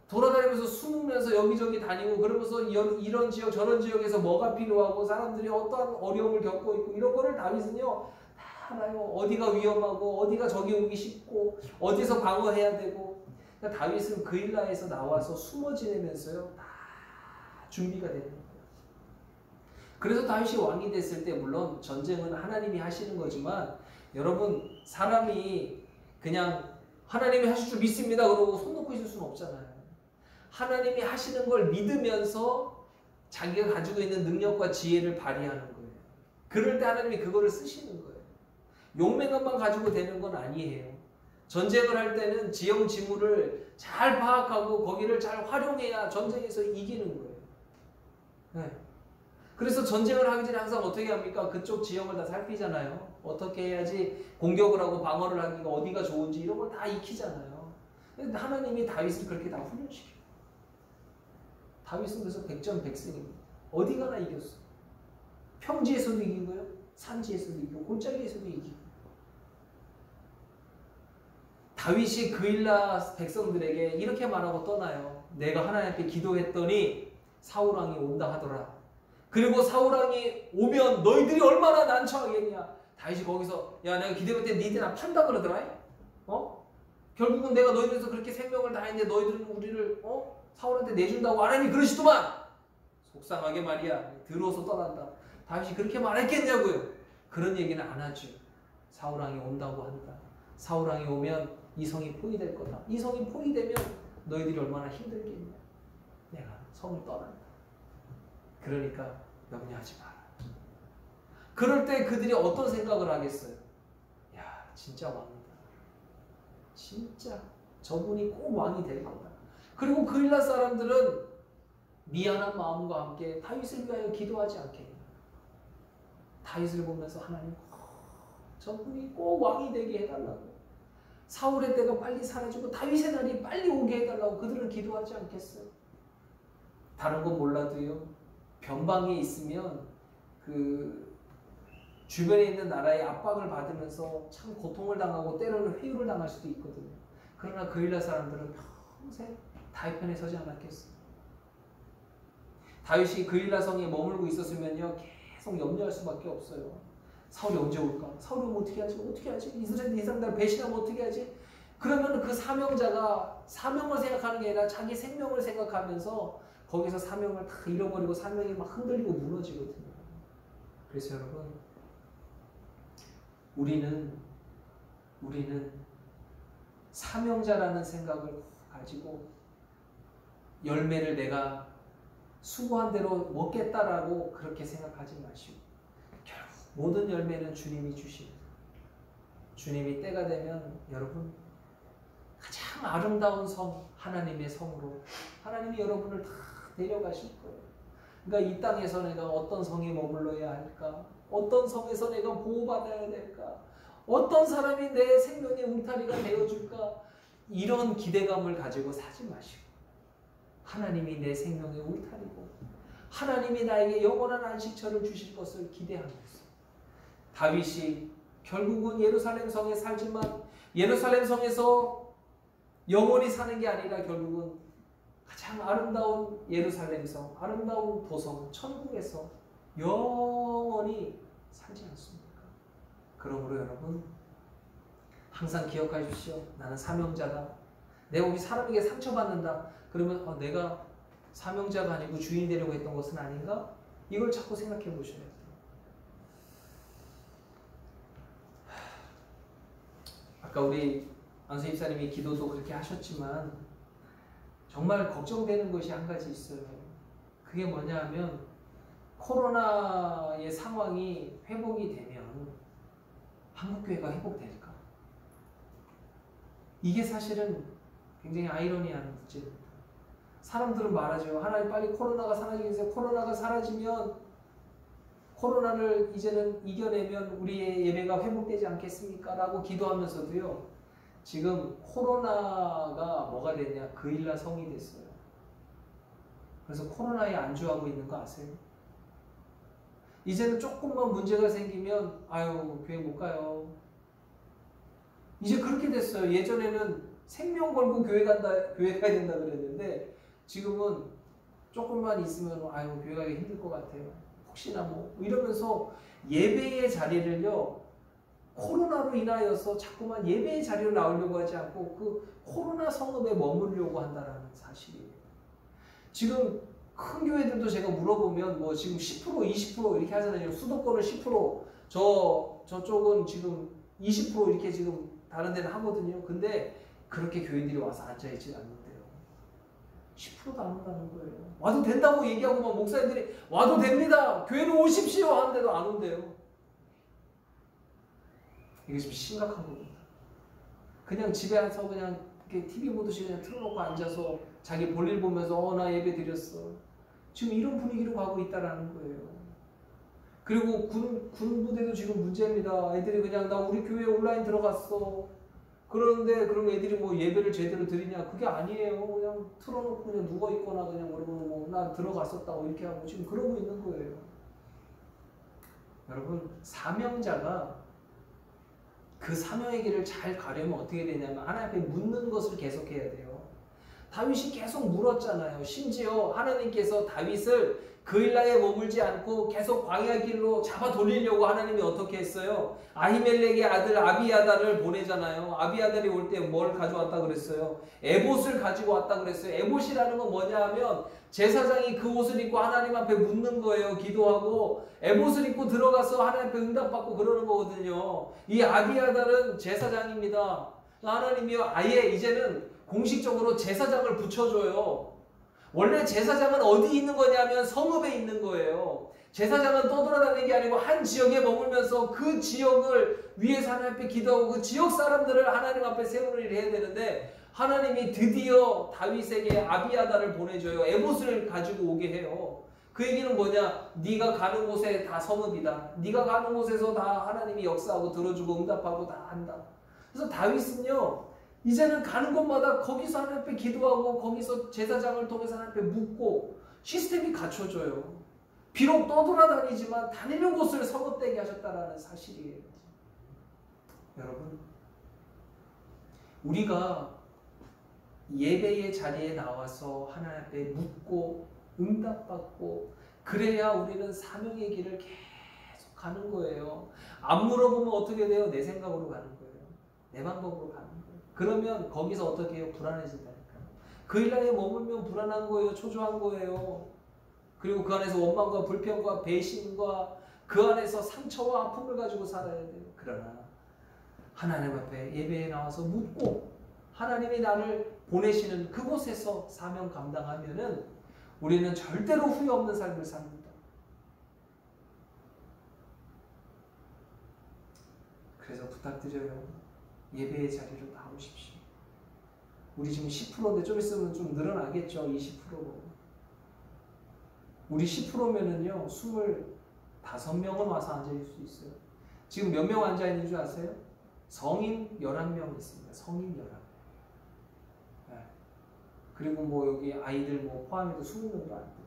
돌아다니면서 숨으면서 여기저기 다니고 그러면서 이런 지역 저런 지역에서 뭐가 필요하고 사람들이 어떠한 어려움을 겪고 있고 이런 거를 다윗은요 다 알아요. 어디가 위험하고 어디가 적이 오기 쉽고 어디서 방어해야 되고. 그러니까 다윗은 그일라에서 나와서 숨어 지내면서요 다 준비가 되는 거예요. 그래서 다윗이 왕이 됐을 때 물론 전쟁은 하나님이 하시는 거지만 여러분 사람이 그냥 하나님이 하실 줄 믿습니다 그러고 손 놓고 있을 수는 없잖아요. 하나님이 하시는 걸 믿으면서 자기가 가지고 있는 능력과 지혜를 발휘하는 거예요. 그럴 때 하나님이 그거를 쓰시는 거예요. 용맹함만 가지고 되는 건 아니에요. 전쟁을 할 때는 지형 지물을 잘 파악하고 거기를 잘 활용해야 전쟁에서 이기는 거예요. 네. 그래서 전쟁을 하기 전에 항상 어떻게 합니까? 그쪽 지형을 다 살피잖아요. 어떻게 해야지 공격을 하고 방어를 하기가 어디가 좋은지 이런 걸 다 익히잖아요. 근데 하나님이 다윗을 그렇게 다 훈련시켜요. 다윗은 그래서 백전백승입니다. 어디 가나 이겼어요. 평지에서도 이기고요. 산지에서도 이기고 골짜기에서도 이기고. 다윗이 그일라 백성들에게 이렇게 말하고 떠나요. 내가 하나님께 기도했더니 사울왕이 온다 하더라. 그리고 사울왕이 오면 너희들이 얼마나 난처하겠냐. 다윗이 거기서 야 내가 기도했을 때 니들 나 판다 그러더라. 결국은 내가 너희들에서 그렇게 생명을 다했는데 너희들은 우리를 사울한테 내준다고 하나님이 그러시더만. 속상하게 말이야. 들어서 떠난다. 다윗이 그렇게 말했겠냐고요. 그런 얘기는 안 하죠. 사울왕이 온다고 한다. 사울왕이 오면 이 성이 포위될 거다. 이 성이 포위되면 너희들이 얼마나 힘들겠냐. 내가 성을 떠난다. 그러니까 염려하지 마라. 그럴 때 그들이 어떤 생각을 하겠어요? 야 진짜 왕이다. 진짜 저분이 꼭 왕이 될 거다. 그리고 그일라 사람들은 미안한 마음과 함께 다윗을 위하여 기도하지 않겠냐. 다윗을 보면서 하나님 저분이 꼭 왕이 되게 해달라고, 사울의 때가 빨리 사라지고 다윗의 날이 빨리 오게 해달라고 그들은 기도하지 않겠어요? 다른 건 몰라도요, 변방에 있으면 그 주변에 있는 나라의 압박을 받으면서 참 고통을 당하고 때로는 회유를 당할 수도 있거든요. 그러나 그일라 사람들은 평생 다윗 편에 서지 않았겠어요. 다윗이 그일라 성에 머물고 있었으면요, 계속 염려할 수밖에 없어요. 사울이 언제 올까? 사울이 오면 어떻게 하지? 어떻게 하지? 이스라엘 이 사람들 배신하면 어떻게 하지? 그러면 그 사명자가 사명을 생각하는 게 아니라 자기 생명을 생각하면서 거기서 사명을 다 잃어버리고 사명이 막 흔들리고 무너지거든요. 그래서 여러분, 우리는 사명자라는 생각을 가지고 열매를 내가 수고한 대로 먹겠다라고 그렇게 생각하지 마시고, 결국 모든 열매는 주님이 주십니다. 주님이 때가 되면 여러분 가장 아름다운 성, 하나님의 성으로 하나님이 여러분을 다 데려가실 거예요. 그러니까 이 땅에서 내가 어떤 성에 머물러야 할까? 어떤 성에서 내가 보호받아야 될까? 어떤 사람이 내 생명의 울타리가 되어줄까? 이런 기대감을 가지고 사지 마시고, 하나님이 내 생명의 울타리고 하나님이 나에게 영원한 안식처를 주실 것을 기대하면서, 다윗이 결국은 예루살렘 성에 살지만 예루살렘 성에서 영원히 사는 게 아니라 결국은 가장 아름다운 예루살렘 성, 아름다운 도성, 천국에서 영원히 살지 않습니까? 그러므로 여러분, 항상 기억하십시오. 나는 사명자다. 내가 우리 사람에게 상처받는다. 그러면 내가 사명자가 아니고 주인이 되려고 했던 것은 아닌가? 이걸 자꾸 생각해 보셔야 돼요. 아까 우리 안수 집사님이 기도도 그렇게 하셨지만 정말 걱정되는 것이 한 가지 있어요. 그게 뭐냐 하면, 코로나의 상황이 회복이 되면 한국교회가 회복될까? 이게 사실은 굉장히 아이러니한 문제입니다. 사람들은 말하죠. 하나님 빨리 코로나가 사라지게 해서, 코로나가 사라지면, 코로나를 이제는 이겨내면 우리의 예배가 회복되지 않겠습니까? 라고 기도하면서도요, 지금 코로나가 뭐가 됐냐? 그일라 성이 됐어요. 그래서 코로나에 안주하고 있는 거 아세요? 이제는 조금만 문제가 생기면 아유, 교회 못 가요. 이제 그렇게 됐어요. 예전에는 생명 걸고 교회 가야 된다 그랬는데, 지금은 조금만 있으면 아유, 교회 가기 힘들 것 같아요. 혹시나 뭐 이러면서 예배의 자리를요, 코로나로 인하여서 자꾸만 예배의 자리로 나오려고 하지 않고 그 코로나 성읍에 머무르려고 한다는 사실이에요. 지금 큰 교회들도 제가 물어보면 뭐 지금 10%, 20% 이렇게 하잖아요. 수도권은 10%, 저쪽은 지금 20% 이렇게 지금 다른 데는 하거든요. 근데 그렇게 교인들이 와서 앉아있지 않는데요. 10%도 안 온다는 거예요. 와도 된다고 얘기하고 막 목사님들이 와도 됩니다, 교회로 오십시오 하는데도 안 온대요. 이게 좀 심각한 겁니다. 그냥 집에 와서 그냥 이렇게 TV 보듯이 그냥 틀어놓고 앉아서 자기 볼일 보면서 나 예배 드렸어. 지금 이런 분위기로 가고 있다라는 거예요. 그리고 군부대도 지금 문제입니다. 애들이 그냥 나 우리 교회 온라인 들어갔어. 그러는데 그럼 애들이 뭐 예배를 제대로 드리냐? 그게 아니에요. 그냥 틀어놓고 그냥 누워 있거나 그냥 그러면 뭐 나 들어갔었다고 이렇게 하고 지금 그러고 있는 거예요. 여러분, 사명자가 그 사명의 길을 잘 가려면 어떻게 되냐면 하나님 앞에 묻는 것을 계속해야 돼요. 다윗이 계속 물었잖아요. 심지어 하나님께서 다윗을 그일라에 머물지 않고 계속 광야 길로 잡아 돌리려고 하나님이 어떻게 했어요? 아히멜렉의 아들 아비아달을 보내잖아요. 아비아달이 올 때 뭘 가져왔다 그랬어요? 에봇을 가지고 왔다 그랬어요. 에봇이라는 건 뭐냐 하면 제사장이 그 옷을 입고 하나님 앞에 묻는 거예요. 기도하고 에봇을 입고 들어가서 하나님 앞에 응답받고 그러는 거거든요. 이 아비아달은 제사장입니다. 하나님이 아예 이제는 공식적으로 제사장을 붙여줘요. 원래 제사장은 어디 있는 거냐면 성읍에 있는 거예요. 제사장은 떠돌아다니는 게 아니고 한 지역에 머물면서 그 지역을 위해서 하나님 앞에 기도하고 그 지역 사람들을 하나님 앞에 세우는 일을 해야 되는데, 하나님이 드디어 다윗에게 아비아달을 보내줘요. 에봇을 가지고 오게 해요. 그 얘기는 뭐냐? 네가 가는 곳에 다 성읍이다. 네가 가는 곳에서 다 하나님이 역사하고 들어주고 응답하고 다 한다. 그래서 다윗은요, 이제는 가는 곳마다 거기서 하나님 앞에 기도하고 거기서 제사장을 통해서 하나님 앞에 묻고 시스템이 갖춰져요. 비록 떠돌아다니지만 다니는 곳을 성읍되게 하셨다라는 사실이에요. 여러분, 우리가 예배의 자리에 나와서 하나님 앞에 묻고 응답받고 그래야 우리는 사명의 길을 계속 가는 거예요. 안 물어보면 어떻게 돼요? 내 생각으로 가는 거예요. 내 방법으로 가는 거예요. 그러면 거기서 어떻게 해요? 불안해진다니까요. 그 일랑에 머물면 불안한 거예요. 초조한 거예요. 그리고 그 안에서 원망과 불평과 배신과 그 안에서 상처와 아픔을 가지고 살아야 돼요. 그러나 하나님 앞에 예배에 나와서 묻고 하나님이 나를 보내시는 그곳에서 사명 감당하면은 우리는 절대로 후회 없는 삶을 삽니다. 그래서 부탁드려요. 예배의 자리로 나오십시오. 우리 지금 10%인데 좀 있으면 좀 늘어나겠죠. 20%로. 우리 10%면은요, 25명은 와서 앉아있을 수 있어요. 지금 몇 명 앉아있는 줄 아세요? 성인 11명 있습니다. 성인 11명. 네. 그리고 뭐 여기 아이들 뭐 포함해도 20명도 안 돼요.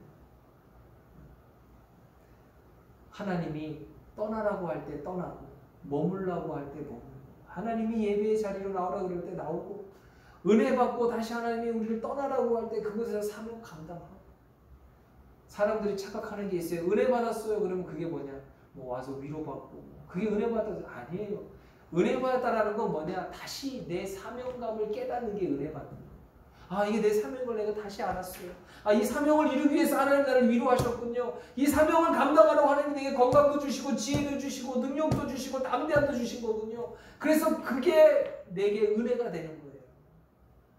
하나님이 떠나라고 할 때 떠나고, 머물라고 할 때 머물고, 하나님이 예배의 자리로 나오라고 그럴 때 나오고, 은혜 받고 다시 하나님이 우리를 떠나라고 할 때 그곳에서 사명 감당하고. 사람들이 착각하는 게 있어요. 은혜 받았어요. 그러면 그게 뭐냐? 뭐 와서 위로받고. 그게 은혜 받아서 아니에요. 은혜 받았다라는 건 뭐냐? 다시 내 사명감을 깨닫는 게 은혜 받는 거예요. 아, 이게 내 사명을 내가 다시 알았어요. 아, 이 사명을 이루기 위해서 하나님 나를 위로하셨군요. 이 사명을 감당하려고 하나님 내게 건강도 주시고 지혜도 주시고 능력도 주시고 담대함도 주신 거군요. 그래서 그게 내게 은혜가 되는 거예요.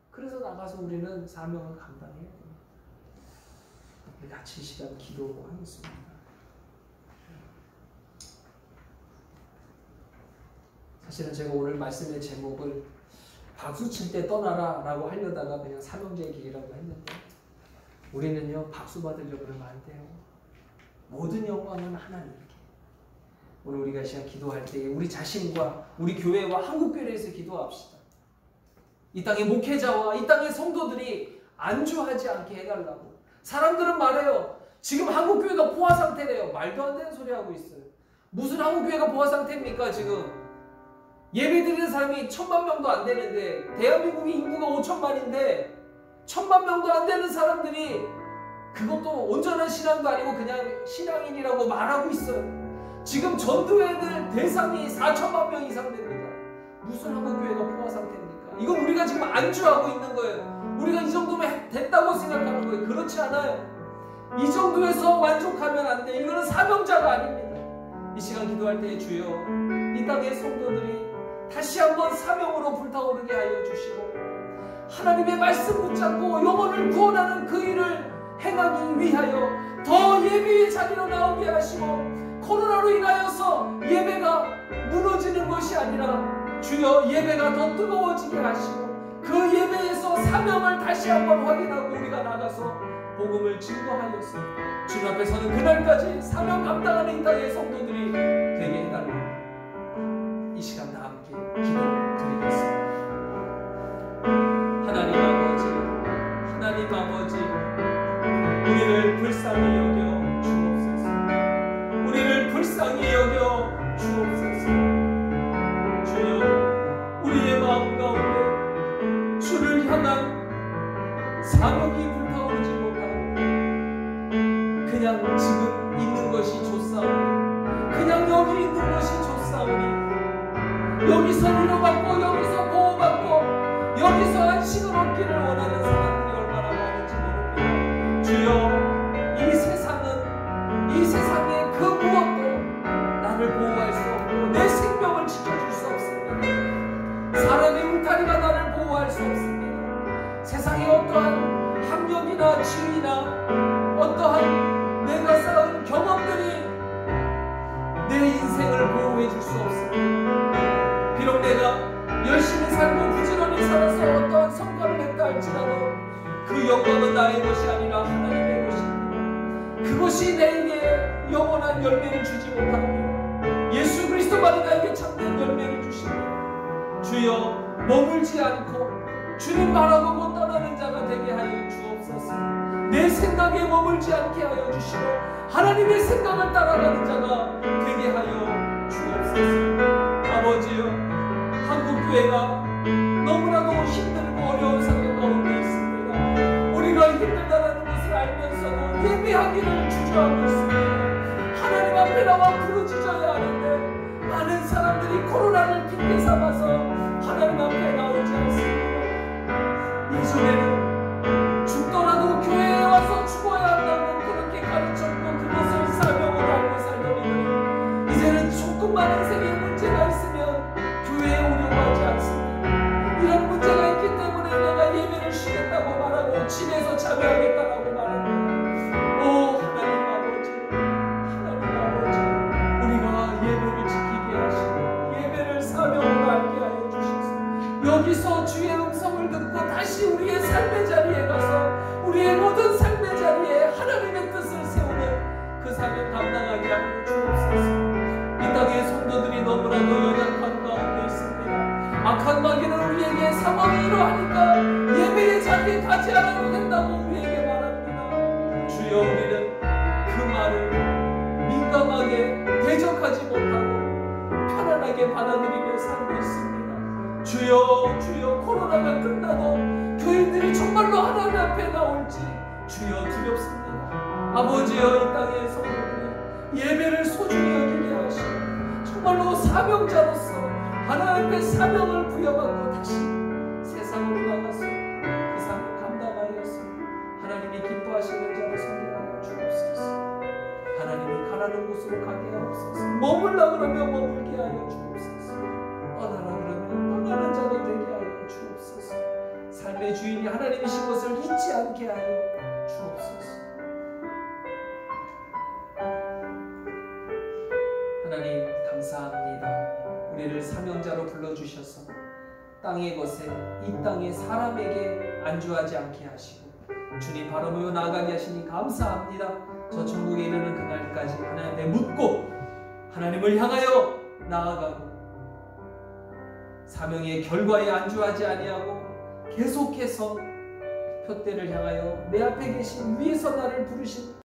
그래서 나가서 우리는 사명을 감당해야 돼요. 우리 같이 이 시간 기도하겠습니다. 사실은 제가 오늘 말씀의 제목을 박수 칠 때 떠나라 라고 하려다가 그냥 사명자의 길이라고 했는데, 우리는요, 박수 받으려고 그러면 안 돼요. 모든 영광은 하나님께. 오늘 우리가 이 시간 기도할 때 우리 자신과 우리 교회와 한국교회에서 기도합시다. 이 땅의 목회자와 이 땅의 성도들이 안주하지 않게 해달라고. 사람들은 말해요. 지금 한국교회가 포화 상태래요. 말도 안 되는 소리 하고 있어요. 무슨 한국교회가 포화 상태입니까 지금? 예배 드리는 사람이 1000만 명도 안 되는데, 대한민국의 인구가 5천만인데 1000만 명도 안 되는 사람들이 그것도 온전한 신앙도 아니고 그냥 신앙인이라고 말하고 있어요. 지금 전도회들 대상이 4천만 명 이상 됩니다. 무슨 한국교회가 포화 상태입니까? 이건 우리가 지금 안주하고 있는 거예요. 우리가 이 정도면 됐다고 생각하는 거예요. 그렇지 않아요. 이 정도에서 만족하면 안 돼. 이거는 사명자가 아닙니다. 이 시간 기도할 때 주여, 이 땅의 성도들이 다시 한번 사명으로 불타오르게 하여 주시고, 하나님의 말씀 붙잡고 영혼을 구원하는 그 일을 행하기 위하여 더 예배의 자리로 나오게 하시고, 코로나로 인하여서 예배가 무너지는 것이 아니라 주여 예배가 더 뜨거워지게 하시고, 그 예배에서 사명을 다시 한번 확인하고 우리가 나가서 복음을 증거하였으니 주님 앞에 서는 그날까지 사명 감당하는 이 땅의 성도들이 되게 해달라고 이 시간 다 함께 기도드리겠습니다. 하나님 아버지, 하나님 아버지, 우리를 불쌍히 여겨 주옵소서. 우리를 불쌍히 여겨 주옵소서. 주여, 우리의 마음 가운데 주를 향한 사명이 불타오르지 못하고 그냥 지금 있는 것이 좋사오니, 그냥 여기 있는 것이 좋사오니, 여기서 위로받고 여기서 보호받고 여기서 안식을 얻기를 원하는 사람들이 얼마나 많은지 모릅니다. 주여, 이 세상의 그 무엇도 나를 보호할 수 없고 내 생명을 지켜줄 수 없습니다. 사람의 울타리가 나를 보호할 수 없습니다. 세상의 어떠한 학력이나 지위나 어떠한 내가 쌓은 경험들이 내 인생을 보호해 줄 수 없습니다. 비록 내가 열심히 살고 부지런히 살아서 어떠한 성과를 냈다 할지라도 그 영광은 나의 것이 아니라 하나님의 것입니다. 그것이 내게 영원한 열매를 주지 못합니다. 예수 그리스도만이 나에게 참된 열매를 주십니다. 주여, 머물지 않고 주님 바라보고 떠나는 자가 되게 하여 주옵소서. 내 생각에 머물지 않게 하여 주시고 하나님의 생각을 따라가는 자가 되게 하여 주옵소서. 아버지여, 한국교회가 너무나도 힘들고 어려운 상황 가운데 있습니다. 우리가 힘들다는 것을 알면서도 예배하기를 주저하고 있습니다. 하나님 앞에 나와 부르짖어야 하는데 많은 사람들이 코로나를 핑계 삼아서 하나님 앞에 나오지 않습니다. 예전에는 죽더라도 교회에 와서 죽어야 한다고 그렇게 가르쳤고 그것을 사명으로 알고 살던 이들이 이제는 조금만 인생에 문제가 있으면 교회에 오려고 하지 않습니다. 이런 문제가 있기 때문에 내가 예배를 쉬겠다고 말하고 집에서 참여하겠다라고 말합니다. 오 하나님 아버지, 하나님 아버지, 우리가 예배를 지키게 하시고 예배를 사명으로 알게 하여 주시옵소서. 여기서 주의 음성을 듣고 다시 우리의 삶의 자리에 가서 우리의 모든 삶의 자리에 하나님의 뜻을 세우는 그 사명 감당하게 하여 주옵소서. 이 땅의 성도들이 너무나도 연약한 가운데 있습니다. 악한 마귀는 우리에게 상황이 이러하니까 예배의 자리에 가지 않아도 된다고 우리에게 말합니다. 주여, 우리는 그 말을 민감하게 대적하지 못하고 편안하게 받아들이며 살고 있습니다. 주여, 주여, 코로나가 끝나도 교인들이 정말로 하나님 앞에 나올지 주여 두렵습니다. 아버지여, 이 땅의 성도들이 예배를 소중히 여기게 하시고 정말로 사명자로서 하나님 앞에 사명을 부여받고 다시 세상으로 나가서 그 사명 감당하여서 하나님이 기뻐하시는 자로 섬기하여 주옵소서. 하나님이 가라는 곳으로 가게 하옵소서. 머물라 그러면 머물게 하여 주옵소서. 떠나라 그러면 떠나는 자가 되게 하여 주옵소서. 삶의 주인이 하나님이신 것을 잊지 않게 하여 주옵소서. 하나님 감사합니다. 우리를 사명자로 불러주셔서 땅의 것에, 이 땅의 사람에게 안주하지 않게 하시고 주님 바라보며 나아가게 하시니 감사합니다. 저 천국에 이르는 그날까지 하나님 앞에 묻고 하나님을 향하여 나아가고 사명의 결과에 안주하지 아니하고 계속해서 표대를 향하여 내 앞에 계신 위에서 나를 부르신